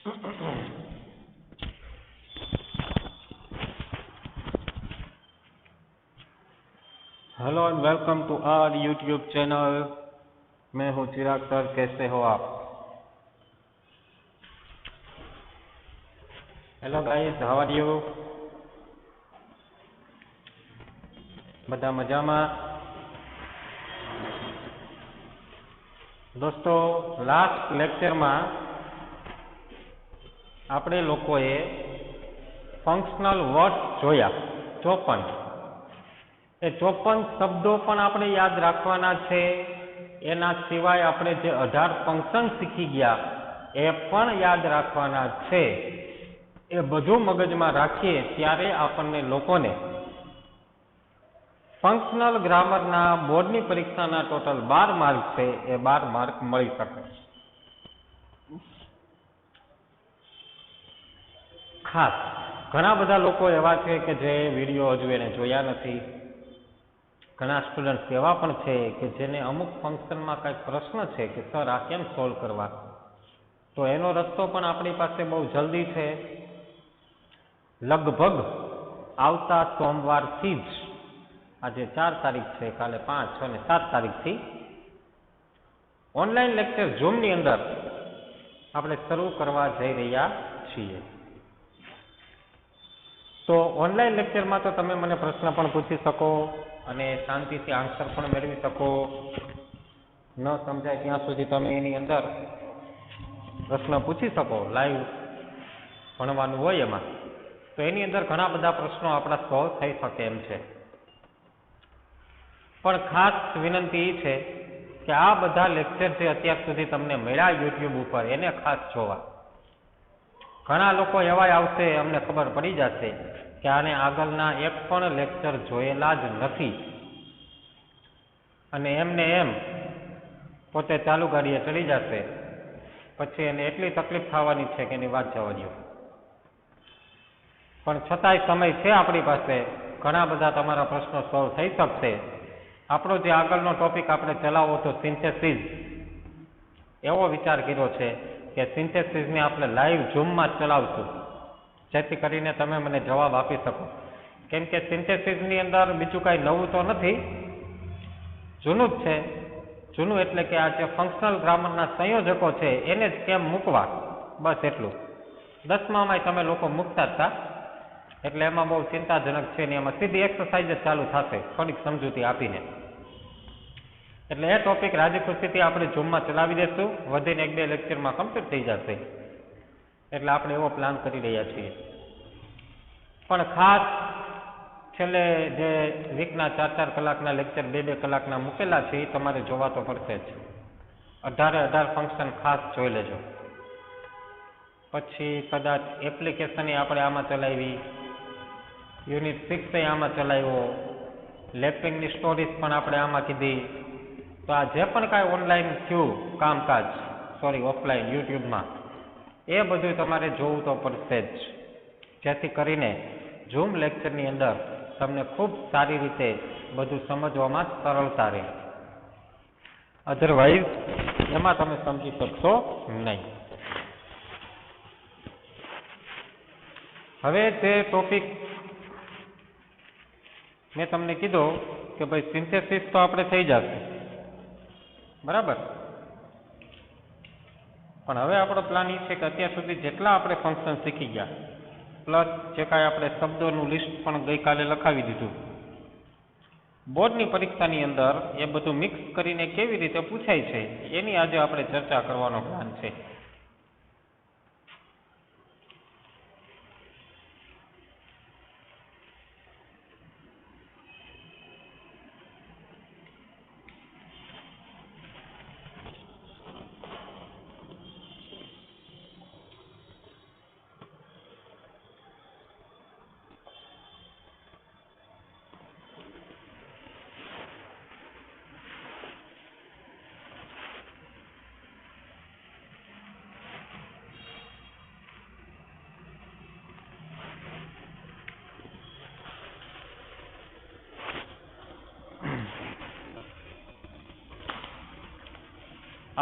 Hello and welcome to our YouTube channel. मैं हूं Chirag sir. कैसे हो आप? Hello guys, how are you? બધા મજામાં? દોસ્તો, લાસ્ટ લેક્ચરમાં આપણે લોકોએ ફંક્શનલ વર્ડ્સ જોયા 54. એ 54 શબ્દો પણ આપણે યાદ રાખવાના છે. એના સિવાય આપણે જે 18 ફંક્શન શીખી ગયા એ પણ યાદ રાખવાના છે. એ બધું મગજમાં રાખીએ ત્યારે આપણને લોકોને ફંક્શનલ ગ્રામરના બોર્ડની પરીક્ષાના ટોટલ 12 માર્ક છે એ 12 માર્ક મળી શકે. ખાસ ઘણા બધા લોકો એવા છે કે જે વિડીયો હજુ એને જોયા નથી. ઘણા સ્ટુડન્ટ એવા પણ છે કે જેને અમુક ફંક્શનમાં કંઈક પ્રશ્ન છે કે સર આ કેમ સોલ્વ કરવા, તો એનો રસ્તો પણ આપણી પાસે બહુ જલ્દી છે. લગભગ આવતા સોમવારથી જ, આજે 4 તારીખ છે, કાલે 5, 6 અને 7 તારીખથી ઓનલાઈન લેક્ચર ઝૂમની અંદર આપણે શરૂ કરવા જઈ રહ્યા છીએ. તો ઓનલાઈન લેક્ચરમાં તો તમે મને પ્રશ્ન પણ પૂછી શકો અને શાંતિથી આન્સર પણ મેળવી શકો. ન સમજાય ત્યાં સુધી તમે એની અંદર પ્રશ્ન પૂછી શકો. લાઈવ ભણવાનું હોય એમાં તો એની અંદર ઘણા બધા પ્રશ્નો આપણા સોલ્વ થઈ શકે એમ છે. પણ ખાસ વિનંતી એ છે કે આ બધા લેક્ચર જે અત્યાર સુધી તમને મળ્યા યુટ્યુબ ઉપર એને ખાસ જોવા. ઘણા લોકો એવા આવશે, અમને ખબર પડી જશે કે આને આગળના એક પણ લેક્ચર જોયેલા જ નથી અને એમને એમ પોતે ચાલુ ગાડીએ ચડી જશે. પછી એને એટલી તકલીફ થવાની છે કે એની વાત જવા દો. પણ છતાંય સમય છે આપણી પાસે, ઘણા બધા તમારા પ્રશ્નો સોલ્વ થઈ શકશે. આપણો જે આગળનો ટોપિક આપણે ચલાવવો તો સિન્થેસિસ. એવો વિચાર કર્યો છે કે સિન્થેસિસને આપણે લાઈવ ઝૂમમાં ચલાવશું જેથી કરીને તમે મને જવાબ આપી શકો. કેમ કે સિન્થેસિસની અંદર બીજું કાંઈ નવું તો નથી, જૂનું જ છે. જૂનું એટલે કે આ જે ફંક્શનલ ગ્રામરના સંયોજકો છે એને જ કેમ મૂકવા, બસ એટલું. 10મામાંય તમે લોકો મૂકતા જ હતા, એટલે એમાં બહુ ચિંતાજનક છે ને. એમાં સીધી એક્સરસાઇઝ જ ચાલુ થશે થોડીક સમજૂતી આપીને. એટલે એ ટોપિક રાજી ખુશીથી આપણે ઝૂમમાં ચલાવી દઈશું. વધીને 1-2 લેક્ચરમાં કમ્પ્લીટ થઈ જશે. એટલે આપણે એવો પ્લાન કરી રહ્યા છીએ. પણ ખાસ છેલ્લે જે વીકના 4-4 કલાકના લેક્ચર 2-2 કલાકના મૂકેલા છે એ તમારે જોવા તો પડશે જ. 18 ફંક્શન ખાસ જોઈ લેજો. પછી કદાચ એપ્લિકેશન આપણે આમાં ચલાવી, યુનિટ 6 આમાં ચલાવ્યો, લેપિંગની સ્ટોરીઝ પણ આપણે આમાં કીધી. તો આ જે પણ કાંઈ ઓનલાઈન થયું કામકાજ, ઓફલાઈન યુટ્યુબમાં, એ બધું તમારે જોવું તો પડશે જ, જેથી કરીને ઝૂમ લેક્ચરની અંદર તમને ખૂબ સારી રીતે બધું સમજવામાં સરળતા રહે. અધરવાઇઝ એમાં તમે સમજી શકશો નહીં. હવે જે ટોપિક મેં તમને કીધો કે ભાઈ સિન્થેસિસ તો આપણે થઈ જશે, બરાબર. પણ હવે આપણો પ્લાન એ છે કે અત્યાર સુધી જેટલા આપણે ફંક્શન શીખી ગયા, પ્લસ જે કાંઈ આપણે શબ્દોનું લિસ્ટ પણ ગઈકાલે લખાવી દીધું, બોર્ડની પરીક્ષાની અંદર એ બધું મિક્સ કરીને કેવી રીતે પૂછાય છે એની આજે આપણે ચર્ચા કરવાનો પ્લાન છે.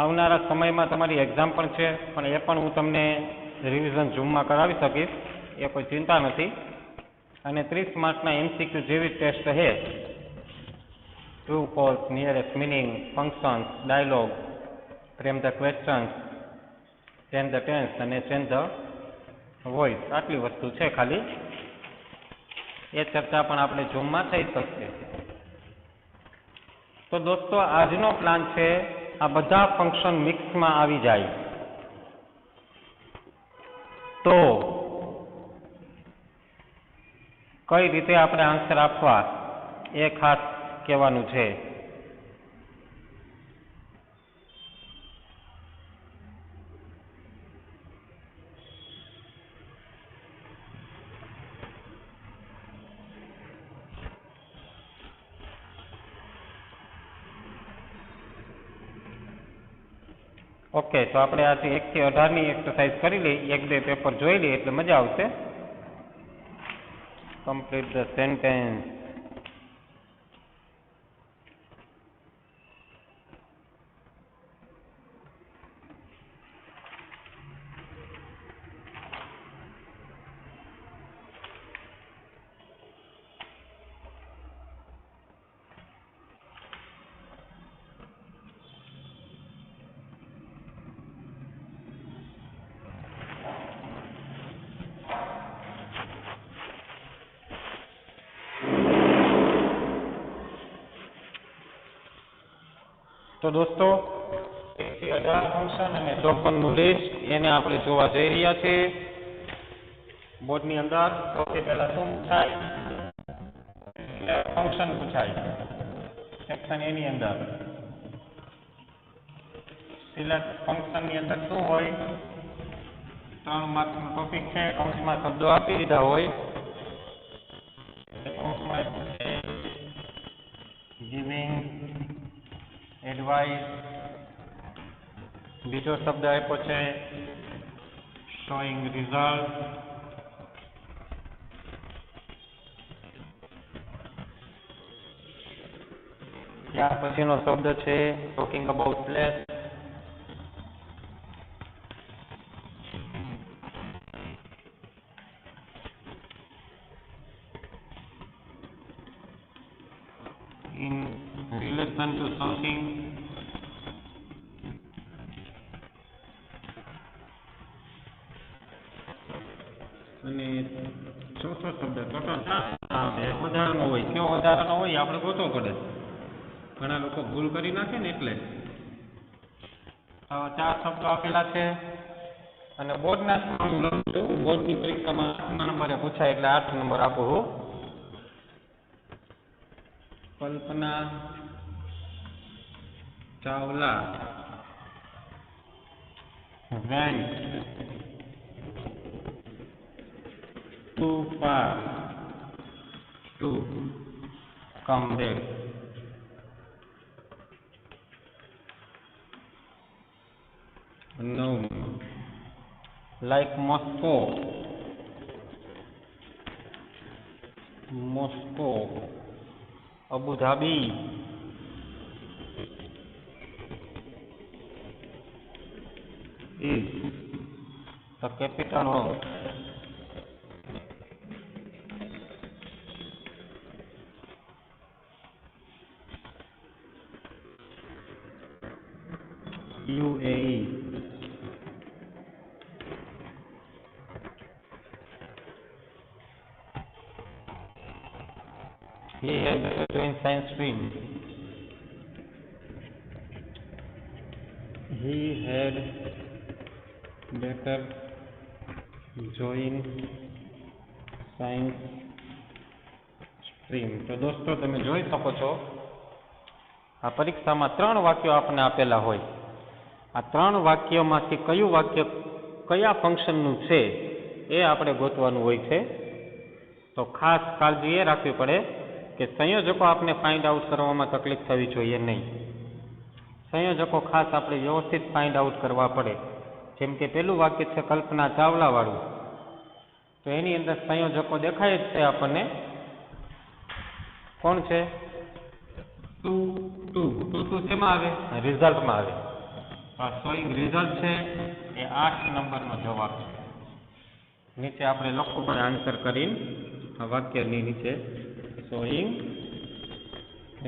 આવનારા સમયમાં તમારી એક્ઝામ પણ છે, પણ એ પણ હું તમને રિવિઝન ઝૂમમાં કરાવી શકીશ, એ કોઈ ચિંતા નથી. અને 30 માર્કના MCQ જેવી ટેસ્ટ છે. True false, nearest meaning, functions, dialogue, frame the questions, change the tense અને ચેન્જ ધ વોઇસ. આટલી વસ્તુ છે ખાલી. એ ચર્ચા પણ આપણે ઝૂમમાં થઈ શકશે. તો દોસ્તો આજનો પ્લાન છે આ બધા ફંક્શન મિક્સમાં આવી જાય તો કઈ રીતે આપણે આન્સર આપવા એ ખાસ કહેવાનું છે. ઓકે, તો આપણે આજે 1 થી 18ની એક્સરસાઇઝ કરી લઈએ, 1-2 પેપર જોઈ લઈએ એટલે મજા આવશે. Complete the sentence. તો દોસ્તો 1 થી 18 ફંક્શન અને 54નું લિસ્ટ એને આપણે જોવા જઈ રહ્યા છીએ. બોર્ડની અંદર સૌથી પહેલા શું પૂછાય? ફંક્શન પૂછાય. સેક્શન એની અંદર સિલેક્ટ ફંક્શનની અંદર શું હોય? 3 માર્કનો ટોપિક છે. કૌંસમાં શબ્દો આપી દીધા હોય. કૌંસમાં ગિવિંગ એડવાઇસ, બીજો શબ્દ આપ્યો છે શોઈંગ રિઝલ્ટ, ત્યાર પછીનો શબ્દ છે talking about place, in relation to something, અને ચોથો શબ્દ વધારાનો હોય. કયો વધારાનો હોય આપણે ગોતવો પડે, ઘણા લોકો ભૂલ કરી નાખે ને એટલે. 4 શબ્દો આપેલા છે અને બોર્ડની પરીક્ષામાં 8 નંબરે પૂછાય એટલે 8 નંબર આપું હું. Kalpana Chawla went too far to come back. No, like Moscow, Abu Dhabi, is the capital of UAE. He had to join science stream. He had better join science stream. તો દોસ્તો તમે જોઈ શકો છો આ પરીક્ષામાં 3 વાક્યો આપણને આપેલા હોય. આ 3 વાક્યોમાંથી કયું વાક્ય કયા ફંક્શનનું છે એ આપણે ગોતવાનું હોય છે. તો ખાસ કાળજી એ રાખવી પડે કે સંયોજકો આપણે ફાઇન્ડ આઉટ કરવામાં તકલીફ થવી જોઈએ નહીં. સંયોજકો ખાસ આપણે વ્યવસ્થિત ફાઇન્ડ આઉટ કરવા પડે. જેમ કે પેલું વાક્ય છે કલ્પના ચાવલા વાળું, તો એની અંદર સંયોજકો દેખાય જ છે આપણને. કોણ છે? ટુ શેમાં આવે? રિઝલ્ટમાં આવે. શોઈંગ રિઝલ્ટ છે એ 8 નંબરનો જવાબ છે. નીચે આપણે લખવું પડે આન્સર કરીને આ વાક્યની નીચે શોઈંગ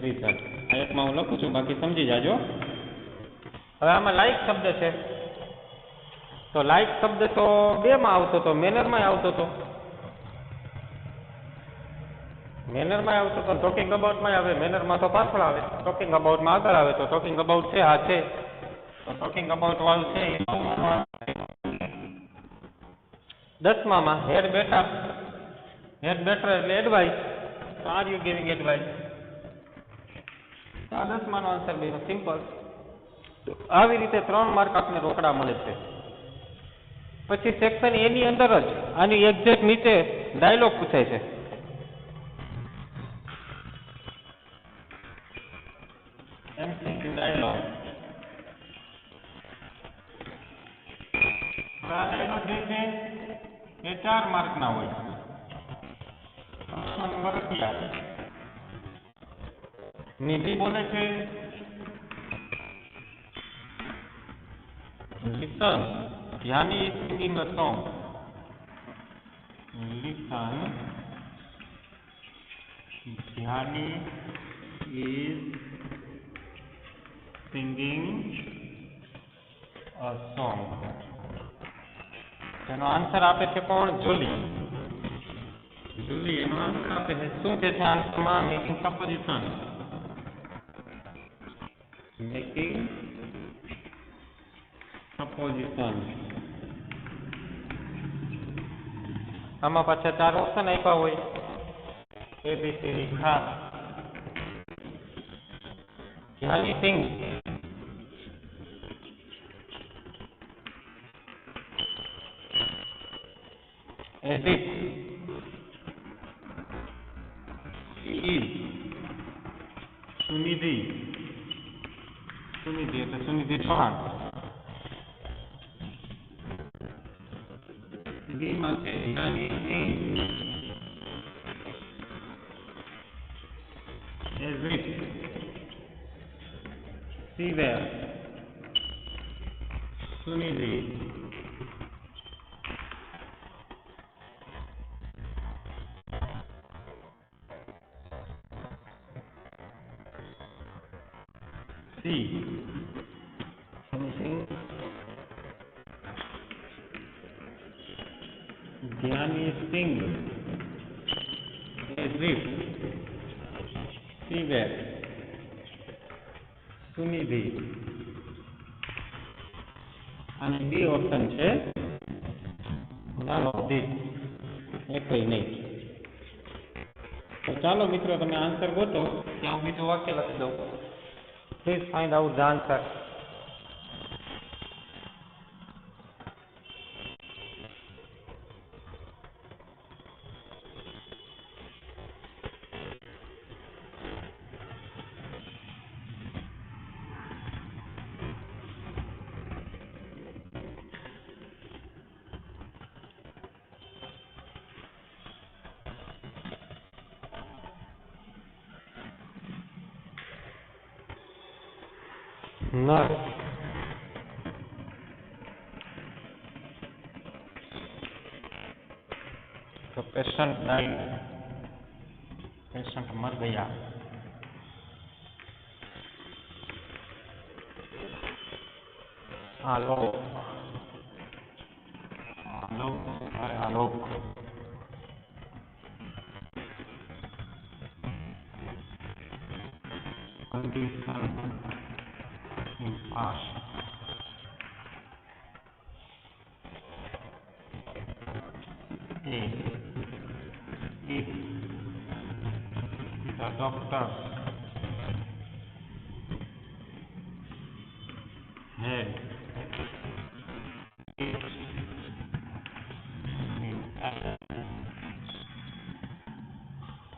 રિઝલ્ટ. આ એકમાં હું લખું છું, બાકી સમજી જાજો. હવે આમાં લાઈક શબ્દ છે, તો લાઈક શબ્દ તો બેમાં આવતો હતો, મેનરમાં આવતો હતો. મેનરમાં આવતો તો ટોકિંગ અબાઉટમાં આવે, મેનરમાં તો પાછળ આવે, ટોકિંગ અબાઉટમાં આગળ આવે. તો ટોકિંગ અબાઉટ છે, આ છે, તો ટોકિંગ અબાઉટ વાળું છે. 10માં હેડ બેટર, હેડ બેટર એટલે એડવાઇસ. તો આર યુ ગિવિંગ એડવાઇસ? આ 10માનો આન્સર બે સિમ્પલ. આવી રીતે 3 માર્ક આપને રોકડા મળે છે. પછી સેક્શન એ ની અંદર જ આની એક્ઝેક્ટ નીચે ડાયલોગ પૂછાય છે. MCQ dialog. આ ડાયલોગ જે છે એ 4 માર્કના હોય. નંબર 4 નિધિ બોલે છે, listen ધ્યાની is singing a song. Listen ધ્યાની is singing a song. એનો આન્સર આપે છે કોણ? જુલી. જુલી એનો આન્સર આપે છે. શું કે છે આન્સરમાં? Making supposition. Making supposition. આમાં પાછા 4 ઓપ્શન આપ્યા હોય, એબીસીડી. ખાસ ધ્યાની સિંગ as if he is Sunidhi. Sunidhi એટલે સુનિધિ ચૌહાણ. બીમાં છે ધ્યાની સિંગ as if she were Sunidhi. See, something Dhyani Singh as if she were Sunidhi. અને બી ઓપ્શન છે none of this, એકઈ નહીં. તો ચાલો મિત્રો તમે આન્સર ગોતો, ત્યાં હું બીજું વાક્ય લખી દઉં. Please find out the answer. Nurse. तो पेशेंट डाइड, पेशेंट मर गया. Alok, Alok, Alok. Condition in past. If the doctor had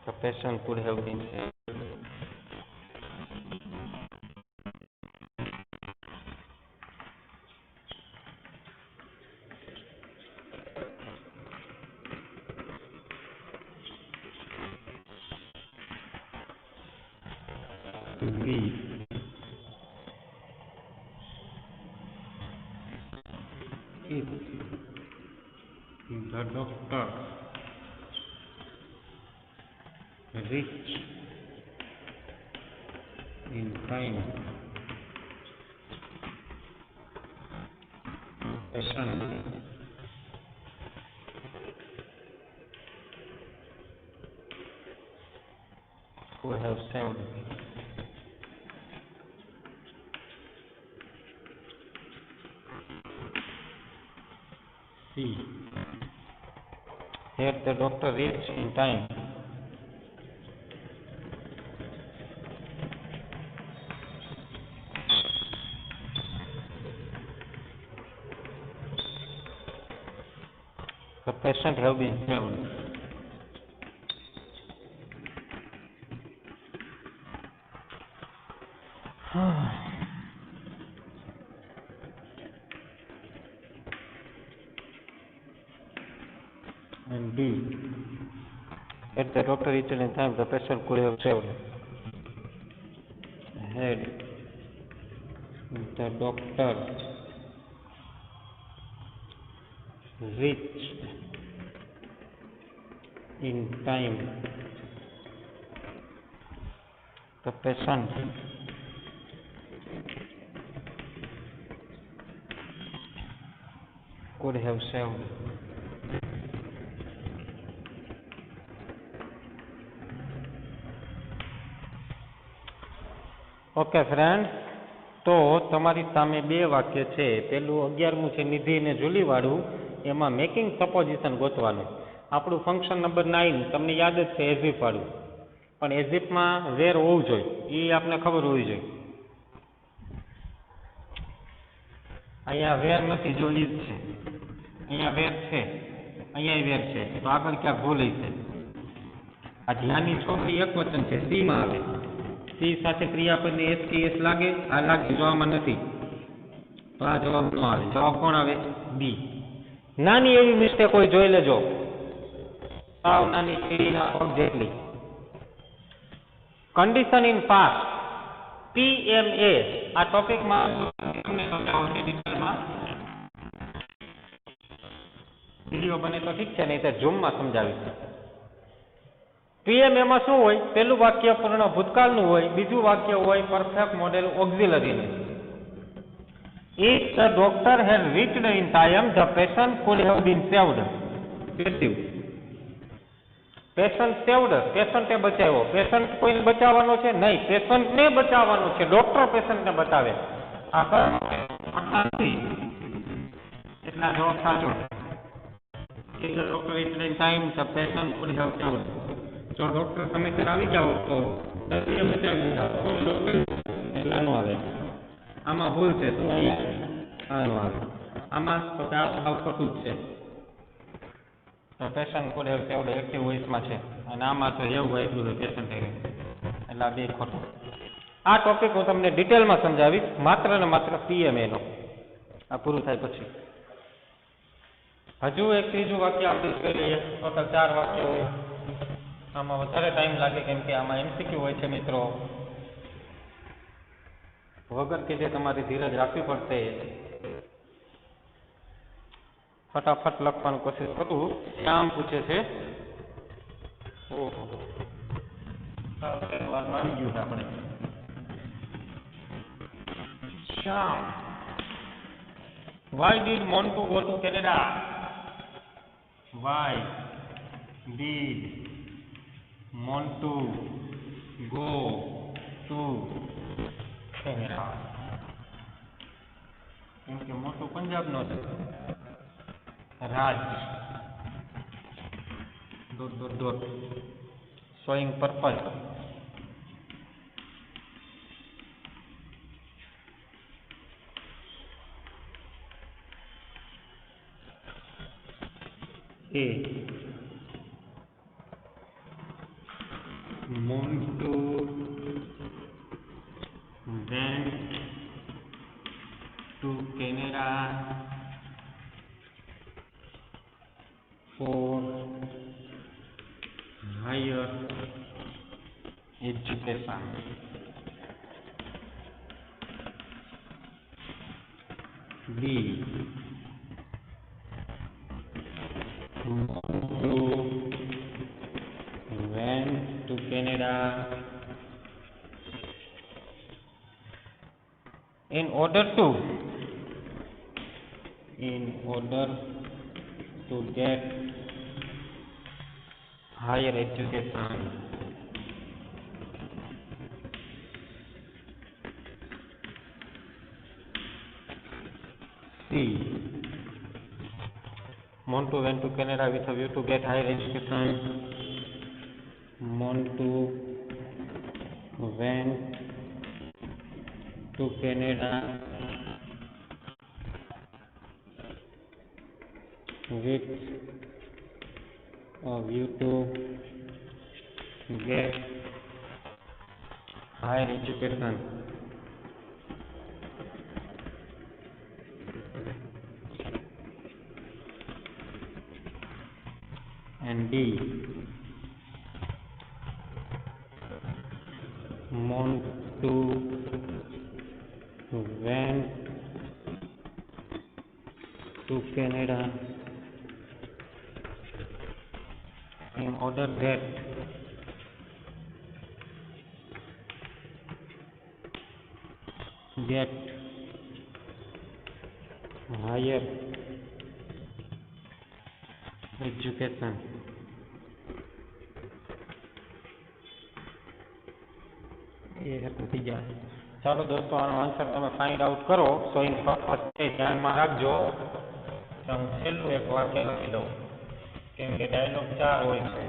the patient could have been saved. B. If The doctor reached in time. Patient who have saved. See, here the doctor reached in time. The patient have been saved. And B. Had the doctor reached in time, the patient could have saved. Had the doctor reached in time, the patient could have saved. Okay friend, તો તમારી સામે બે વાક્ય છે. પેલું 11મું છે નિધિ અને Julie વાળું. એમાં મેકિંગ સપોઝિશન ગોતવાનું. આપણું ફંક્શન નંબર 9 તમને યાદ જ છે, એઝિફ વાળું. પણ એઝિફમાં વેર હોવું જોઈએ, એ આપણે ખબર હોવી જોઈએ. અહીંયા વેર નથી, જો ઈ જ છે. અહીંયા વેર છે, અહીંયા વેર છે, તો આગળ ક્યાંક ભૂલ છે. આ ધ્યાનની છોકરી એક વચન છે, સીમાં આવે. સી સાથે ક્રિયાપદની એસ લાગે, આ લાગે, જવાબમાં નથી, તો આ જવાબ ન આવે. જવાબ કોણ આવે? બી. નાની એવી મિસ્ટેક હોય જોઈ લેજો, સાવ નાની કીડીના પગ જેટલી. કન્ડિશન ઇન પાસ્ટ, PMA, આ ટોપિકમાં વિડીયો બને તો ઠીક છે, નહીં તો ઝૂમમાં સમજાવીશ. PMA માં શું હોય? પહેલું વાક્ય પૂર્ણ ભૂતકાળનું હોય, બીજું વાક્ય હોય પરફેક્ટ મોડેલ ઓક્ઝિલરીનું. If the doctor had reached in time, the patient could have been saved. Patient saved, પેશન્ટે બચાવ્યો. પેશન્ટ કોઈને બચાવવાનો છે? નહીં, પેશન્ટને બચાવવાનો છે. ડોક્ટર પેશન્ટને બતાવે. આ એટલા જવાબ સાચો. If the doctor reached in time, the patient could have saved. જો ડોક્ટર સમયસર આવી જાઓ તો દર્દીએ બચાવી દીધા. આવે આમાં ભૂલ છે, તો આનું આવે. આમાં તો સાવ ખોટું જ છે. તો પેશન્ટ કોડ સેવડ એક્ટિવ વોઇસમાં છે, અને આમાં તો એવું હોય એટલું પેશન્ટ એટલે આ બે ખોટું. આ ટોપિક હું તમને ડિટેલમાં સમજાવીશ, માત્ર ને માત્ર PMA નો. આ પૂરું થાય પછી હજુ એક ત્રીજું વાક્ય આપણે જોઈ લઈએ. ટોટલ 4 વાક્ય હોય. આમાં વધારે ટાઈમ લાગે, કેમ કે આમાં MCQ હોય છે મિત્રો. વગર કે જે તમારી ધીરજ રાખવી પડશે. ફટાફટ લખવાની કોશિશ કરું. શ્યામ પૂછે છે, આપણે શ્યામ, why did Montu go to Canada? Why did Montu go to Canada? કેમ કે મોટો પંજાબનો છે. Raj dot dot dot showing purple. એ Montu went to Canada for higher education. B. Montu went to Canada in order to get higher education. C. Montu went to Canada with a view to get higher education. Montu went to Canada with a view to get higher education. And D. Montu went to Canada in order that get higher education. ये है नतीजा। ચાલો દોસ્તો આનો answer તમે find out કરો showing purpose છે ધ્યાનમાં રાખજો તો હું છેલ્લું એક વાક્ય લખી દઉં કેમ કે ડાયલોગ 4 હોય છે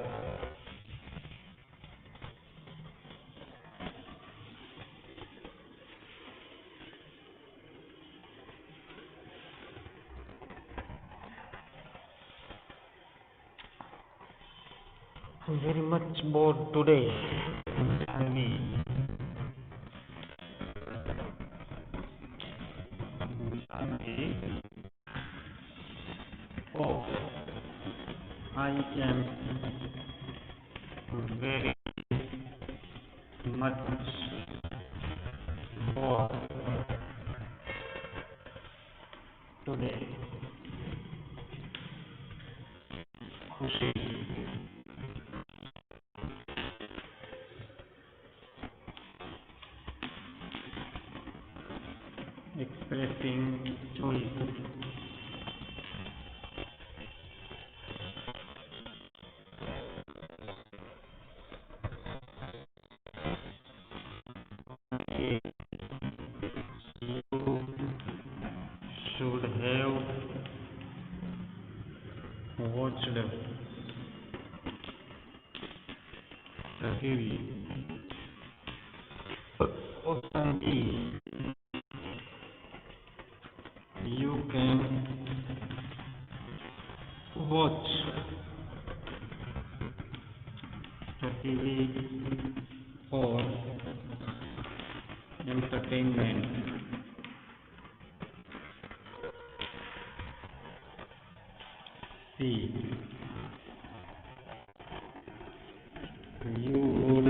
I'm very much bored today. I am very much bored today. खुशी expressing choice. You should have watched the TV. Option E. You can watch the TV for entertainment. C. You would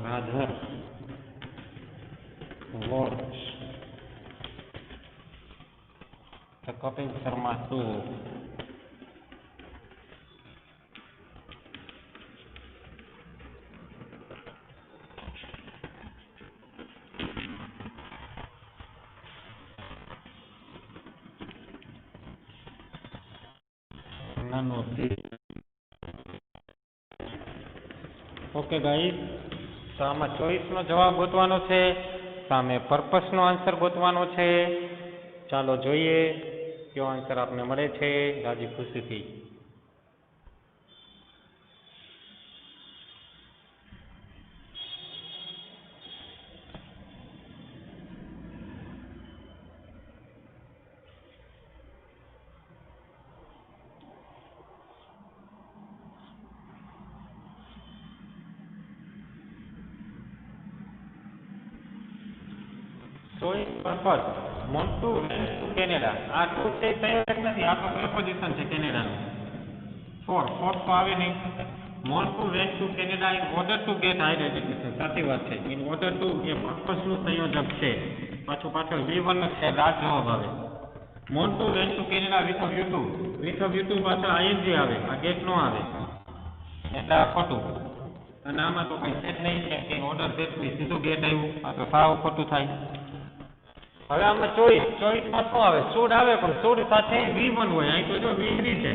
rather watch the Kapil Sharma show none of this. Okay guys તો આમાં ચોઈસનો જવાબ ગોતવાનો છે સામે પર્પસનો answer ગોતવાનો છે ચાલો જોઈએ કયો answer આપને મળે છે રાજી ખુશીથી ચોઈસ પર્પસ મોન્ટુ કેનેડા આ ટુ છે સંયોજક નથી આ તો પ્રિપોઝિશન છે કેનેડાનું ફોર્થ તો આવે નહીં Montu went to Canada in order to gate higher education સાચી વાત છે ઇન ઓર્ડર ટુ એ પર્પસનું સંયોજક છે પાછળ V1 છે રાજ જવાબ આવે Montu went to Canada with of you પાછળ આઈએનજી આવે, આ ગેટ નો આવે એટલે આ ખોટું. અને આમાં તો કઈ સેટ નહીં છે કે ઓર્ડર સેટ સીધું ગેટ આવ્યું, આ તો સાવ ખોટું થાય. હવે આમાં ચોઈસમાં શું આવે? સૂડ આવે, પણ સૂડ સાથે V1 હોય. અહીં તો જો V3 છે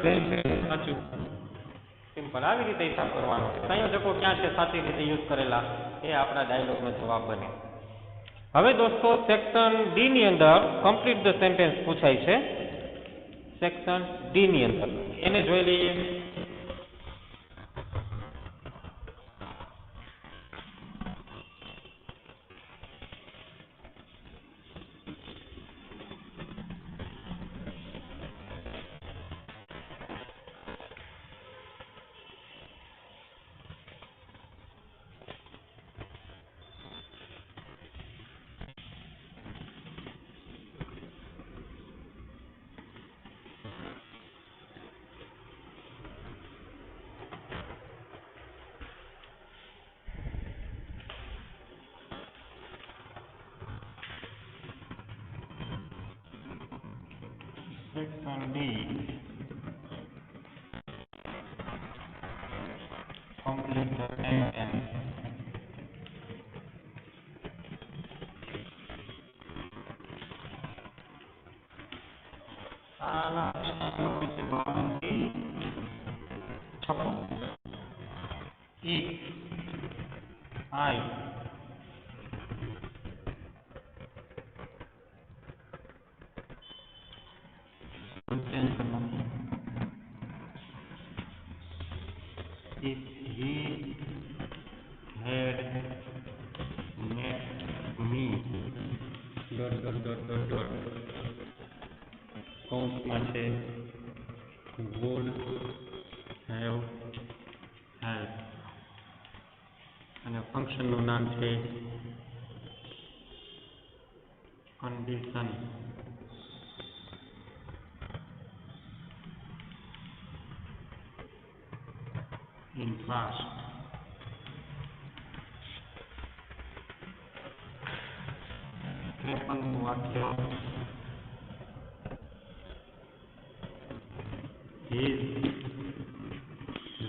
એટલે સાચું સિમ્પલ. આવી રીતે હિસાબ કરવાનો. સંયોજકો ક્યાં છે સાચી રીતે યુઝ કરેલા એ આપણા ડાયલોગનો જવાબ બને. હવે દોસ્તો સેક્શન ડી ની અંદર કમ્પ્લીટ ધ સેન્ટેન્સ પૂછાય છે. સેક્શન ડી ની અંદર એને જોઈ લઈએ. Section D. Complete the sentence. E I if he had met me કૌંસમાં છે would have helped અને ફંક્શનનું નામ છે condition in past. ત્રેપનનું વાક્ય his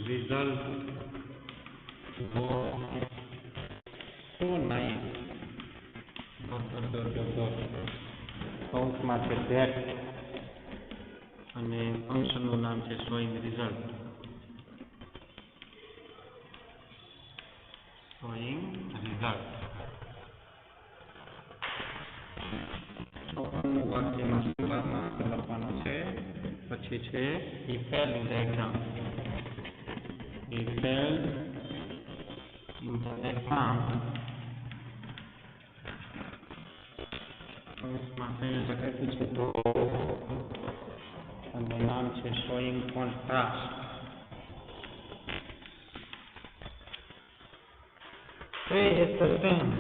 result was so nice. કૌંસમાં છે that અને ફંક્શનનું નામ છે showing result. showing result. વાક્યમાં શરૂઆતમાં લખવાનું છે, પછી છે he failed in the exam. he failed in the exam. કૌંસમાં failed લખેલું છે તો અને નામ છે showing contrast. Three is the same.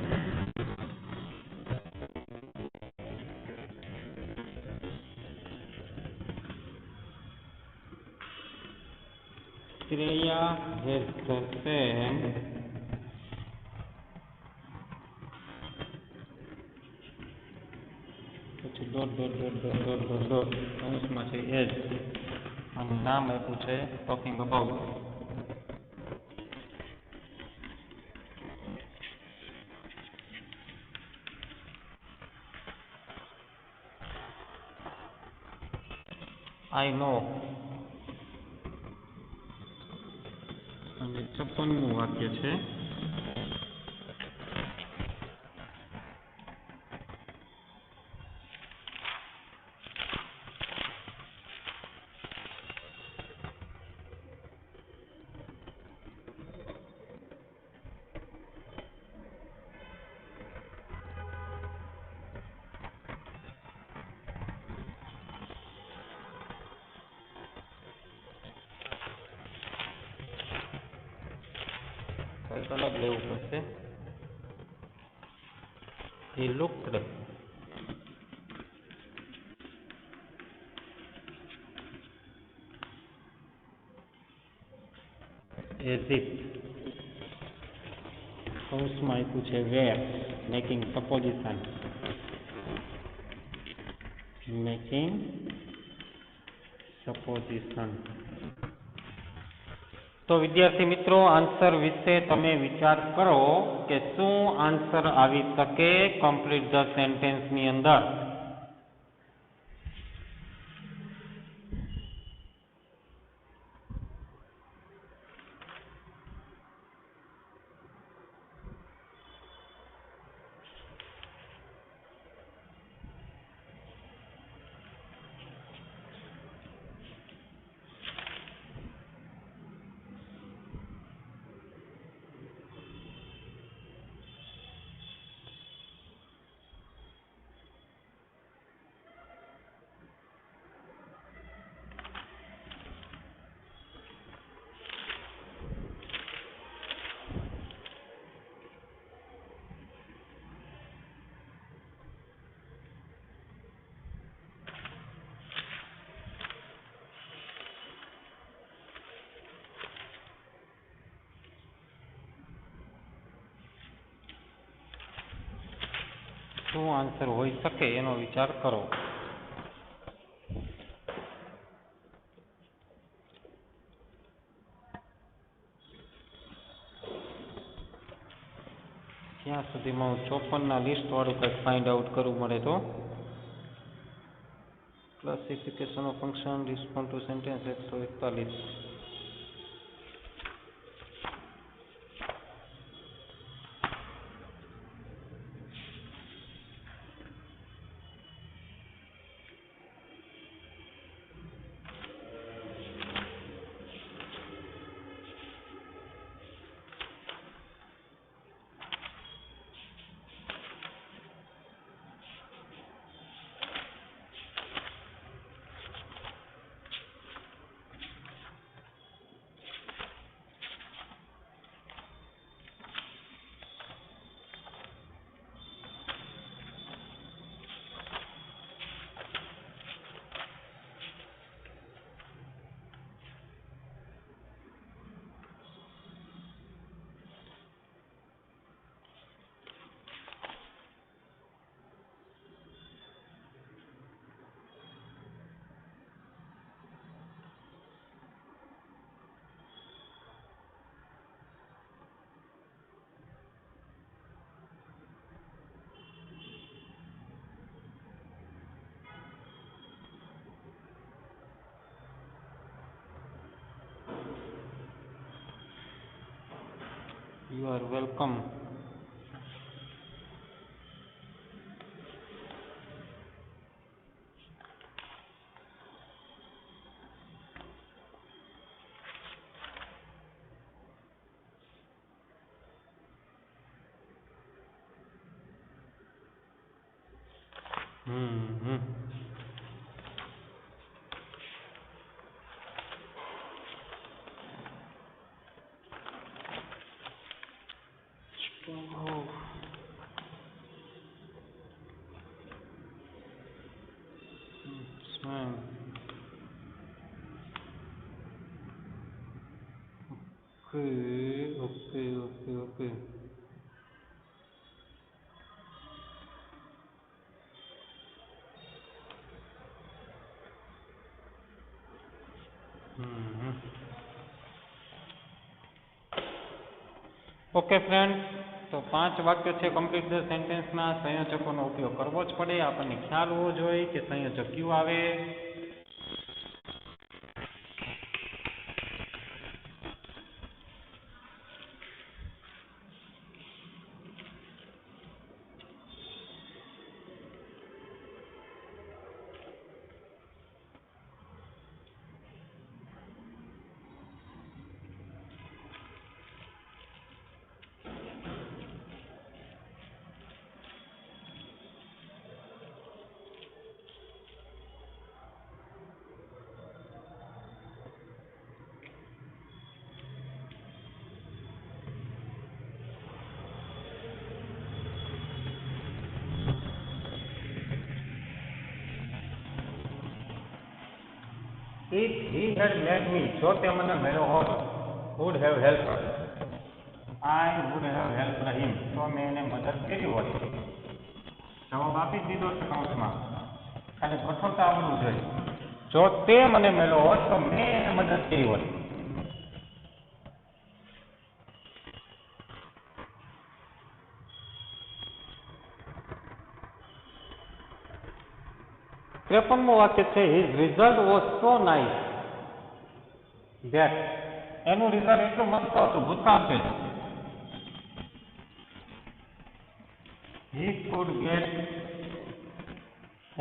Shreya has the same પછી ડોટ કૌંસમાં છે એજ અને નામ આપ્યું છે ટોકિંગ અબાઉટ. I know અને 56મું વાક્ય છે અલગ લેવું પડશે. He looked as if કૌંસમાં આપ્યું છે વેર મેકિંગ સપોઝિશન, મેકિંગ સપોઝિશન. તો વિદ્યાર્થી મિત્રો, આન્સર વિશે તમે વિચાર કરો કે શું આન્સર આવી શકે કમ્પ્લીટ ધ સેન્ટેન્સની અંદર. શું આન્સર હોઈ શકે એનો વિચાર કરો. ત્યાં સુધીમાં હું 54ના લિસ્ટ વાળું કંઈક ફાઇન્ડ આઉટ કરવું મળે તો. Classification of function, respond two sentence 141. You are welcome. Okay. Okay friends, તો 5 વાક્યો છે કમ્પ્લીટ ધ સેન્ટેન્સના. સંયોજકોનો ઉપયોગ કરવો જ પડે. આપણને ખ્યાલ હોવો જોઈએ કે સંયોજક કયું આવે. If he had met me, જો તે મને મળ્યો હોત, would have helped. I would have help him, તો મેં એને મદદ કરી હોત. જવાબ આપી જ દીધો છે કૌંસમાં, ખાલી કઠોરતા આવડવું જોઈએ. જો તે મને મળ્યો હોત તો મેં એને મદદ કરી હોત. ત્રેપનમું વાક્ય છે his result was so nice that, એનું રિઝલ્ટ એટલું મસ્ત હતું, ભૂતકાળ છે. He could get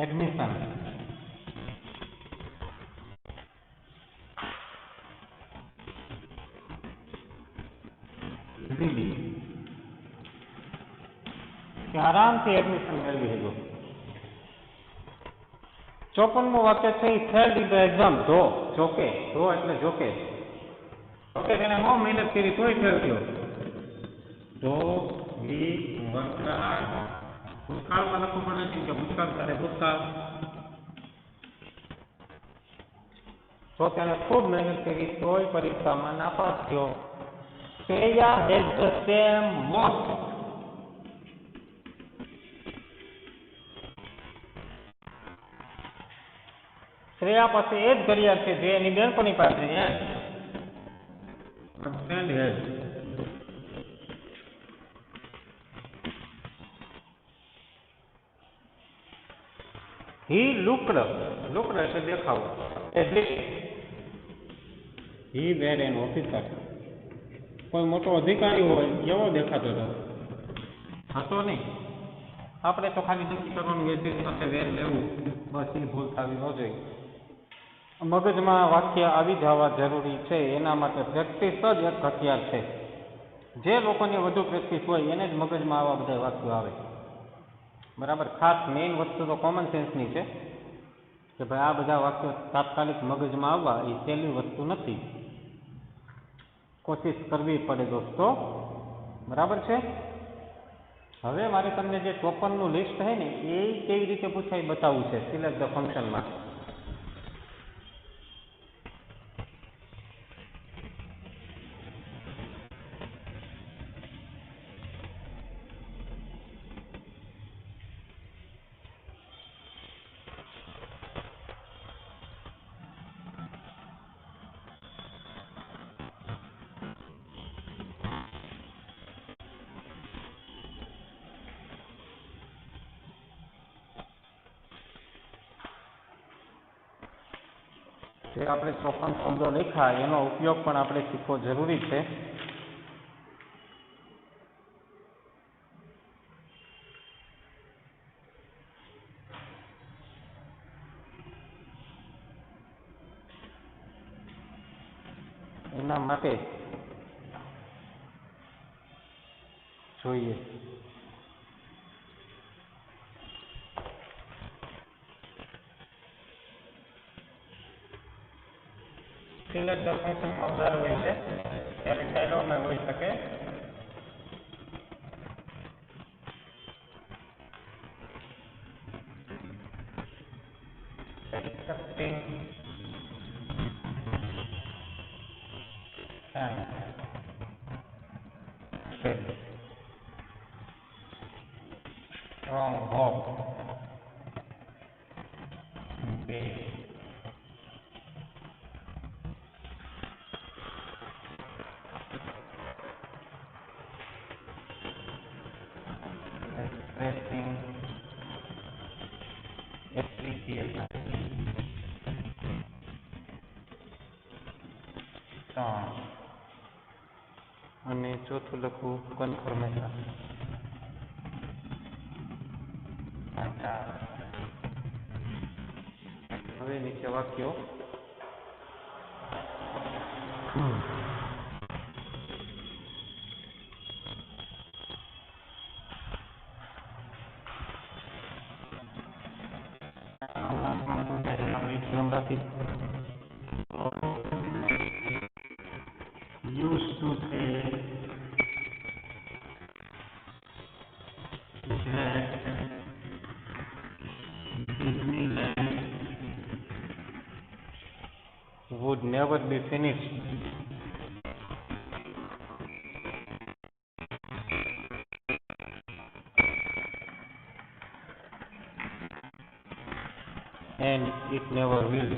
admission. કે આરામથી એડમિશન મેળવી લીધું. 54મું વાક્ય છે he failed in the exam. જોકે એટલે જોકે તેને બહુ મહેનત કરી તોય ફેલ થયો. તો he worked hard. ભૂતકાળમાં લખવું પડે છે કે ભૂતકાળ સાથે ભૂતકાળ. તો તેને ખૂબ મહેનત કરી તોય પરીક્ષામાં નાપાસ થયો. Shreya had the same most. Shreya પાસે એ જ ઘડિયાળ છે જે એની બેનપણી પાસે છે. He looked એટલે દેખાવું. He were an officer. કોઈ મોટો અધિકારી હોય એવો દેખાતો હતો નહીં. આપણે તો ખાલી નક્કી કરવાનું વ્યક્તિ સાથે વેર લેવું, બસ એ ભૂલ થવી ન જોઈએ. મગજમાં વાક્ય આવી જવા જરૂરી છે, એના માટે પ્રેક્ટિસ જ એક હથિયાર છે. જે લોકોને વધુ પ્રેક્ટિસ હોય એને જ મગજમાં આવા બધા વાક્યો આવે. બરાબર. ખાસ મેઇન વસ્તુ તો કોમન સેન્સની છે કે ભાઈ આ બધા વાક્યો તાત્કાલિક મગજમાં આવવા એ સહેલી વસ્તુ નથી, કોશિશ કરવી પડે દોસ્તો. બરાબર છે. હવે મારે તમને જે 54નું લિસ્ટ છે ને એ કેવી રીતે પૂછાય બતાવવું છે. સિલેક્ટ ધ ફંક્શનમાં જે આપણે 54 શબ્દો લખ્યા એનો ઉપયોગ પણ આપણે શીખવો જરૂરી છે. એના માટે જોઈએ સિલેક્ટ ધ ફંક્શન અવધાર હોય છે ત્યારે ડાયલોગમાં હોઈ શકે. Strong hope. Expressing appreciation. અને ચોથું લખવું કન્ફર્મેશન. હવે નીચે વાક્યો used to say that Disneyland would never be finished. and it never will.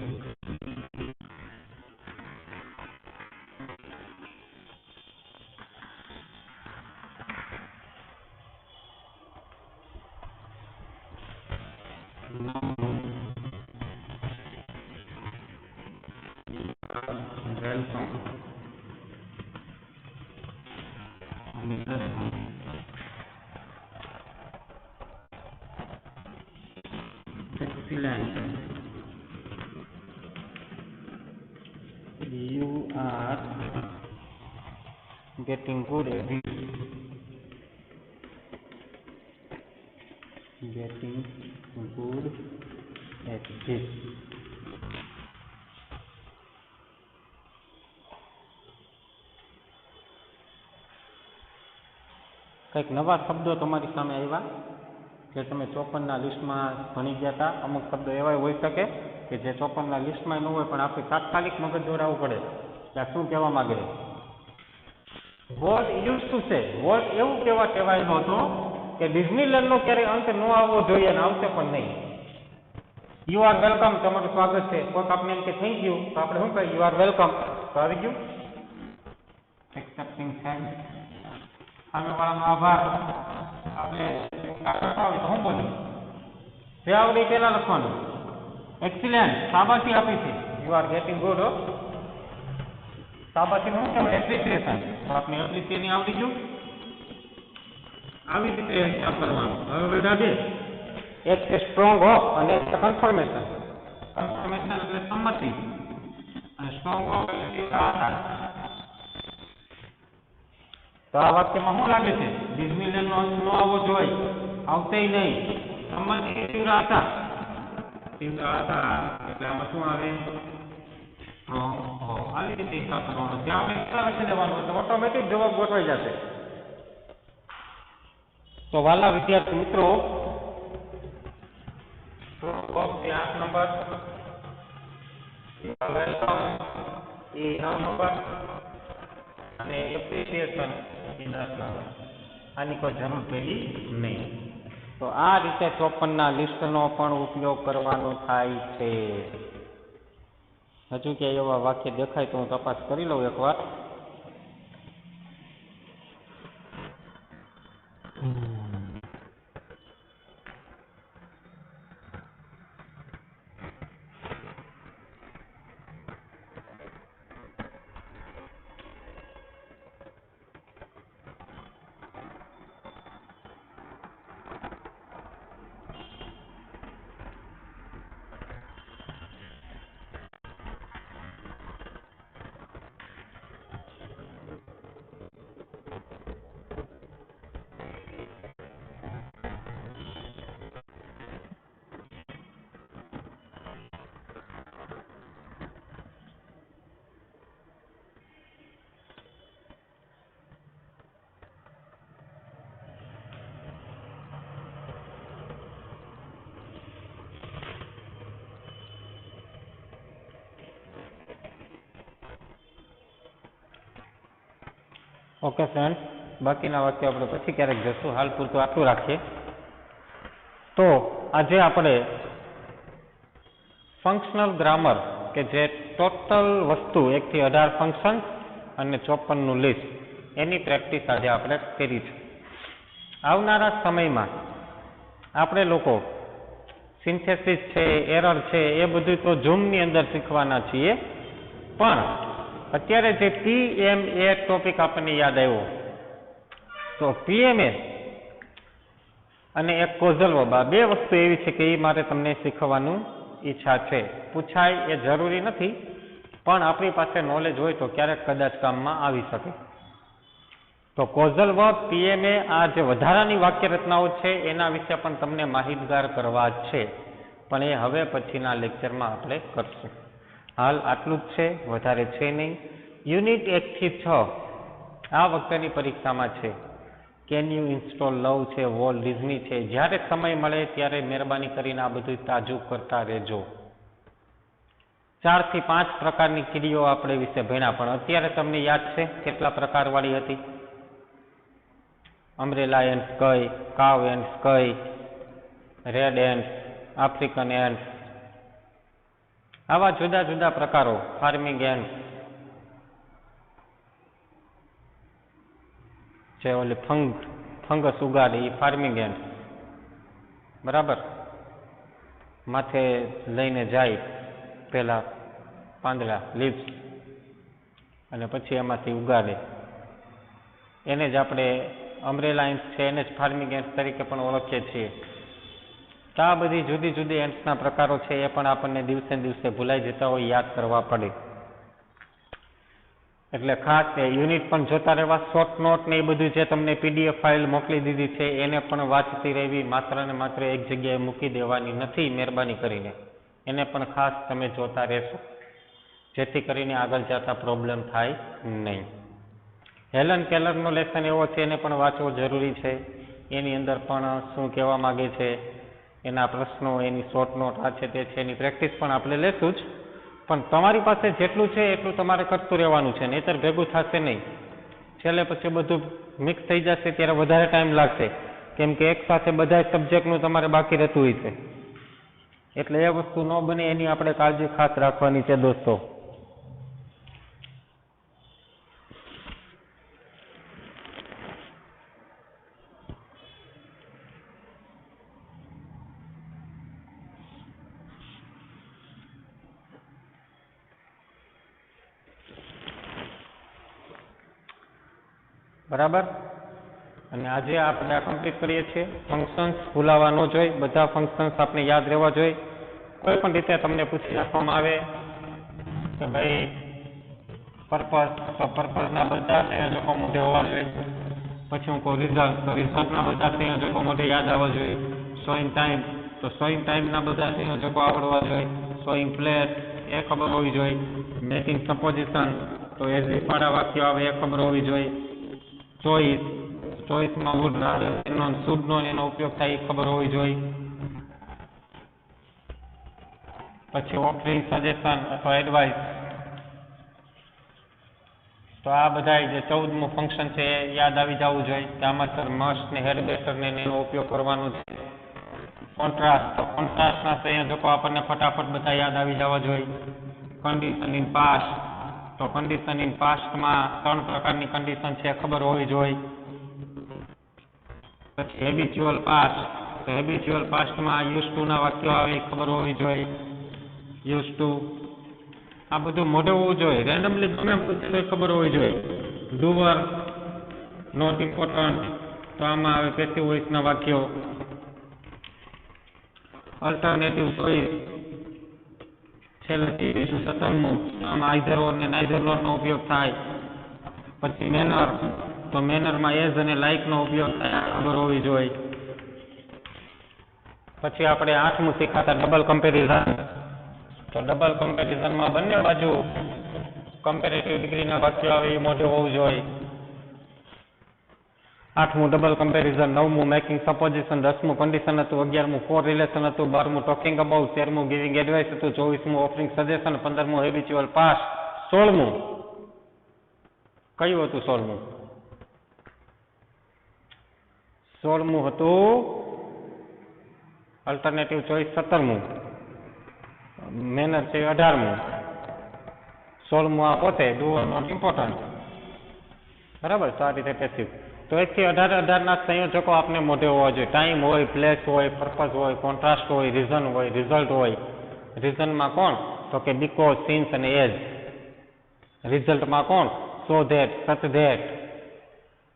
Welcome. Excellent. You are getting good at this. Getting good at this. કંઈક નવા શબ્દો તમારી સામે આવ્યા કે તમે 54ના લિસ્ટમાં ભણી ગયા હતા? અમુક શબ્દો એવા હોઈ શકે કે જે 54ના લિસ્ટમાં ન હોય, પણ આપણે તાત્કાલિક મગજ દોડાવવું પડે કે આ શું કહેવા માંગે. What used to say, what એવું કહેવા કહેવાયેલો હતો કે ડિઝનીલેન્ડનો ક્યારેય અંત ન આવવો જોઈએ અને આવશે પણ નહીં. યુ આર વેલકમ, તમારું સ્વાગત છે. કોઈક આપણે એમ કે થેન્ક યુ, તો આપણે શું કહીએ? You are welcome. તો આવી ગયું એક્સેપ્ટિંગ થેન્ક્સ, સામેવાળાનો આભાર. આપણે શું બોલ્યું? જે આવડે પેલા લખવાનું. એક્સિલેન્ટ, શાબાશી આપી છે. You are getting good. હો, શાબાશી નું શું? એપ્રિસિએશન. તો આપણે એપ્રિસિએશન આવડી ગયું. આવી રીતે હિસાબ કરવાનો. હવે બધા બે, એક છે સ્ટ્રોંગ હોપ અને એક છે કન્ફર્મેશન. કન્ફર્મેશન એટલે સંમતિ અને સ્ટ્રોંગ હોપ એટલે આશા. તો આ વાક્યમાં શું લાગે છે? ડિઝનીલેન્ડનો અંત ન આવવો જોઈએ, આવશે નહીં. સંમતિ તીવ્ર આશા, તીવ્ર આશા એટલે આમાં શું આવે? Strong hope. આવી રીતે હિસાબ કરવાનો. ત્યાં આપણે કેટલા વિશે લેવાનું એટલે ઓટોમેટિક જવાબ ગોઠવાઈ જશે. તો વાલા વિદ્યાર્થી મિત્રો, સ્ટ્રોંગ હોપ એ 8 નંબર, વેલકમ એ 9 નંબર અને એપ્રિસિએશન એ 10 નંબર. આની કોઈ જરૂર પડી નહીં. તો આ રીતે 54ના લિસ્ટનો પણ ઉપયોગ કરવાનો થાય છે. હજુ ક્યાંય એવા વાક્ય દેખાય તો હું તપાસ કરી લઉં એકવાર. ઓકે ફ્રેન્ડ, બાકીના વાક્ય આપણે પછી ક્યારેક જશું. હાલ પૂરતું આટલું રાખીએ. તો આજે આપણે ફંક્શનલ ગ્રામર, કે જે ટોટલ વસ્તુ 1 થી 18 ફંક્શન અને 54નું લિસ્ટ, એની પ્રેક્ટિસ આજે આપણે કરી છે. આવનારા સમયમાં આપણે લોકો સિન્થેસિસ છે, એરર છે, એ બધું તો ઝૂમની અંદર શીખવાના છીએ. પણ અત્યારે જે PMA ટોપિક આપણને યાદ આવ્યો, તો PMA અને એક કોઝલ વર્બ, આ બે વસ્તુ એવી છે કે એ મારે તમને શીખવવાનું ઈચ્છા છે. પૂછાય એ જરૂરી નથી, પણ આપણી પાસે નોલેજ હોય તો ક્યારેક કદાચ કામમાં આવી શકે. તો કોઝલ વર્બ, PMA, આ જે વધારાની વાક્ય રચનાઓ છે એના વિશે પણ તમને માહિતગાર કરવા જ છે, પણ એ હવે પછીના લેક્ચરમાં આપણે કરશું. હાલ આટલું જ છે, વધારે છે નહીં. યુનિટ 1 થી 6 આ વખતેની પરીક્ષામાં છે. કેન યુ ઇન્સ્ટોલ લવ છે, વોલ્ટ ડિઝની છે. જ્યારે સમય મળે ત્યારે મહેરબાની કરીને આ બધું તાજું કરતા રહેજો. 4 થી 5 પ્રકારની કીડીઓ આપણે વિશે ભણ્યા, પણ અત્યારે તમને યાદ છે કેટલા પ્રકારવાળી હતી? અમ્બ્રેલા એન્ડ્સ કઈ, કાવ એન્ડ્સ કઈ, રેડ એન્ડ્સ, આફ્રિકન એન્ડ્સ, આવા જુદા જુદા પ્રકારો ફાર્મિંગ એન્ડ જે ઓલી ફંગસ ઉગાડે એ ફાર્મિંગ એન્ડ, બરાબર, માથે લઈને જાય પેલા પાંદડા લીવ્સ અને પછી એમાંથી ઉગાડે, એને જ આપણે અમ્બ્રેલા એન્ડ્સ છે એને જ ફાર્મિંગ એન્ડ્સ તરીકે પણ ઓળખીએ છીએ. તો આ બધી જુદી જુદી એન્ડ્સના પ્રકારો છે એ પણ આપણને દિવસે ને દિવસે ભૂલાઈ જતા હોય, યાદ કરવા પડે. એટલે ખાસ એ યુનિટ પણ જોતા રહેવા, શોર્ટ નોટ ને એ બધું જે તમને PDF ફાઇલ મોકલી દીધી છે એને પણ વાંચતી રહેવી, માત્ર ને માત્ર એક જગ્યાએ મૂકી દેવાની નથી, મહેરબાની કરીને એને પણ ખાસ તમે જોતા રહેશો, જેથી કરીને આગળ જતા પ્રોબ્લેમ થાય નહીં. હેલન કેલરનો લેસન એવો છે એને પણ વાંચવો જરૂરી છે. એની અંદર પણ શું કહેવા માગે છે, એના પ્રશ્નો, એની શોર્ટ નોટ આ છે તે છે, એની પ્રેક્ટિસ પણ આપણે લેશું જ. પણ તમારી પાસે જેટલું છે એટલું તમારે કરતું રહેવાનું છે, નહીંતર ભેગું થશે નહીં. છેલ્લે પછી બધું મિક્સ થઈ જશે ત્યારે વધારે ટાઈમ લાગશે, કેમ કે એક સાથે બધા સબ્જેક્ટનું તમારે બાકી રહેતું હોય છે. એટલે એ વસ્તુ ન બને એની આપણે કાળજી ખાસ રાખવાની છે દોસ્તો. બરાબર. અને આજે આપણે આ કમ્પ્લીટ કરીએ છીએ. ફંક્શન્સ ભૂલાવા ન જોઈએ, બધા ફંક્શન્સ આપણે યાદ રહેવા જોઈએ. કોઈ પણ રીતે તમને પૂછી રાખવામાં આવે કે ભાઈ પર્પઝ, તો પર્પઝના બધા સંયોજકો મોઢે હોવા જોઈએ. પછી હું કહું રિઝલ્ટ, તો રિઝલ્ટના બધા સંયોજકો મોઢે યાદ આવવા જોઈએ. શોઈંગ ટાઈમ, તો શોઈંગ ટાઈમના બધા સંયોજકો આવડવા જોઈએ. શોઈંગ પ્લેસ એ ખબર હોવી જોઈએ. મેકિંગ સપોઝિશન, તો એઝ ઇફ વાળા વાક્યો આવે એ ખબર હોવી જોઈએ. ચોઈસ, ચોઈસમાં વુડ એનો શુડનો એનો ઉપયોગ થાય એ ખબર હોવી જોઈએ. પછી ઓફરિંગ સજેશન અથવા એડવાઇસ, તો આ બધા જે 14મું ફંક્શન છે એ યાદ આવી જવું જોઈએ કે આમાં સર મસ્ટ ને હેડ બેટર ને એનો ઉપયોગ કરવાનો છે. કોન્ટ્રાસ્ટ, તો કોન્ટ્રાસ્ટના સંયોજકો આપણને ફટાફટ બધા યાદ આવી જવા જોઈએ. કન્ડિશન ઇન પાસ્ટ, તો કન્ડિશન ઇન પાસ્ટમાં 3 પ્રકારની કન્ડિશન છે ખબર હોવી જોઈએ. પછી હેબિચ્યુઅલ પાસ્ટ, તો હેબિચ્યુઅલ પાસ્ટમાં યુઝ ટુ ના વાક્યો આવે એ ખબર હોવી જોઈએ. યુઝ ટુ આ બધું મોઢે હોવું જોઈએ. રેન્ડમલી ગમે પૂછે ખબર હોવી જોઈએ. ડુઅર, નોટ ઇમ્પોર્ટન્ટ, તો આમાં આવે પેસિવ વોઇસના વાક્યો. અલ્ટરનેટિવ ચોઇસ, છેલ્લે 17મું, આમાં આઈધર ઓર ને નાઈધર ઓર નો ઉપયોગ થાય. પછી મેનર, તો મેનરમાં એઝ અને લાઇક નો ઉપયોગ થાય ખબર હોવી જોઈએ. પછી આપણે 8મું શીખાતા ડબલ કમ્પેરિઝન, તો ડબલ કમ્પેરિઝનમાં બંને બાજુ કમ્પેરેટિવ ડિગ્રીના વાક્યો આવે એ મોઢે હોવું જોઈએ. 8મું ડબલ કમ્પેરિઝન, 9મું મેકિંગ સપોઝિશન, 10મું કન્ડિશન હતું, 11મું કોર રિલેશન હતું, 12મું ટોકિંગ અબાઉટ, 13મું ગિવિંગ એડવાઇસ હતું, 24મું ઓફરિંગ સજેશન, 15મું હેબિચ્યુઅલ પાસ્ટ, 16મું કયું હતું? 16મું હતું અલ્ટરનેટિવ ચોઇસ. 17મું મેનર છે. 18મું 16મું આ પોતે ડુ નોટ ઇમ્પોર્ટન્ટ, બરાબર. તો આ રીતે પેસિવ. તો 1 થી 18ના સંયોજકો આપણે મોઢે હોવા જોઈએ. ટાઈમ હોય, પ્લેસ હોય, પર્પઝ હોય, કોન્ટ્રાસ્ટ હોય, રીઝન હોય, રિઝલ્ટ હોય. રીઝનમાં કોણ? તો કે બીકોઝ, સિન્સ અને એઝ. રિઝલ્ટમાં કોણ? સો ધેટ, સચ ધેટ,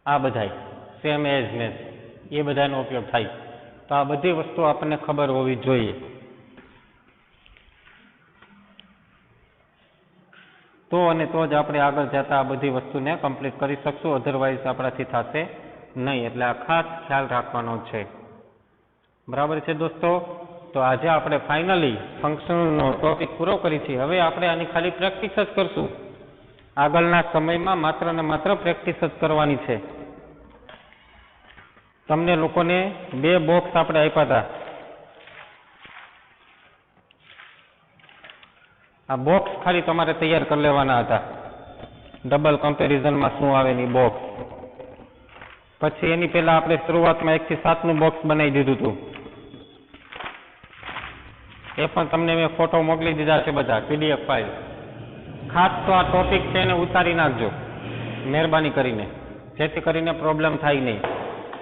આ બધાય સેમ એઝ ને એ બધાનો ઉપયોગ થાય. તો આ બધી વસ્તુ આપણને ખબર હોવી જોઈએ. તો અને તો જ આપણે આગળ જતા આ બધી વસ્તુને કમ્પ્લીટ કરી શકશું, અધરવાઇઝ આપણાથી થશે નહીં. એટલે આ ખાસ ખ્યાલ રાખવાનો છે, બરાબર છે દોસ્તો. તો આજે આપણે ફાઇનલી ફંક્શનનો ટોપિક પૂરો કરી છે. હવે આપણે આની ખાલી પ્રેક્ટિસ જ કરશું. આગળના સમયમાં માત્ર ને માત્ર પ્રેક્ટિસ જ કરવાની છે. તમને લોકોને 2 બોક્સ આપણે આપ્યા હતા. આ બોક્સ ખાલી તમારે તૈયાર કરી લેવાના હતા. ડબલ કમ્પેરિઝનમાં શું આવે એની બોક્સ. પછી એની પહેલા આપણે શરૂઆતમાં 1 થી 7નું બોક્સ બનાવી દીધું હતું. એ પણ તમને મેં ફોટો મોકલી દીધા છે બધા PDF ફાઇલ. ખાસ તો આ ટોપિક છે એને ઉતારી નાખજો મહેરબાની કરીને, જેથી કરીને પ્રોબ્લેમ થાય નહીં.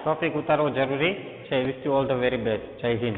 ટોપિક ઉતારવો જરૂરી છે. Wish you all the very best. જય હિન્દ.